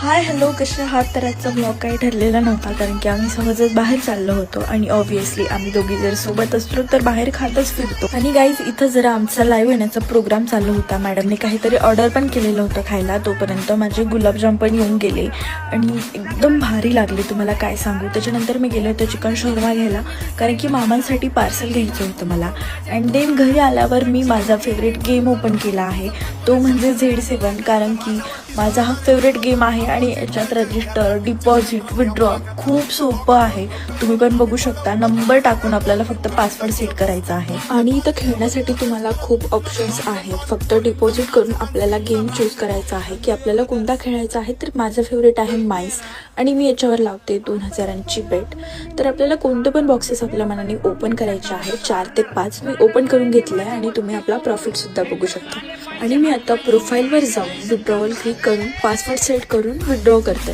Hi hello, कसे आहात? तर आजचा ब्लॉग काही ठरलेला नव्हता कारण की आम्ही सहजच बाहेर चाललो होतो आणि ऑब्व्हियसली आम्ही दोघी जर सोबत असलो तर बाहेर खातच फिरतो. आणि गाईज इथं जरा आमचा लाईव्ह येण्याचा प्रोग्राम चालू होता. मॅडमने काहीतरी ऑर्डर पण केलेलं होतं खायला. तोपर्यंत माझे गुलाबजाम पण येऊन गेले आणि एकदम भारी लागले, तुम्हाला काय सांगू. त्याच्यानंतर मी गेले होते चिकन शोरमा घ्यायला कारण की मामांसाठी पार्सल घ्यायचं होतं मला. अँड देन घरी आल्यावर मी माझा फेवरेट गेम ओपन केला आहे, तो म्हणजे Z7. कारण की माझा हा फेवरेट गेम आहे आणि याच्यात रजिस्टर, डिपॉझिट, विथड्रॉ खूप सोपं आहे. तुम्ही पण बघू शकता. नंबर टाकून आपल्याला फक्त पासवर्ड सेट करायचा आहे आणि इथं खेळण्यासाठी तुम्हाला खूप ऑप्शन्स आहेत. फक्त डिपॉझिट करून आपल्याला गेम चूज करायचा आहे की आपल्याला कोणता खेळायचा आहे. तर माझं फेवरेट आहे माईस आणि मी याच्यावर लावते 2000ची बेट. तर आपल्याला कोणते पण बॉक्सेस आपल्या मनाने ओपन करायचे आहे. 4 ते 5 मी ओपन करून घेतलं आहे आणि तुम्ही आपला प्रॉफिट सुद्धा बघू शकता. आणि मी आता प्रोफाईलवर जाऊन विथड्रॉवल क्लिक करून पासवर्ड सेट करून विथड्रॉ करते.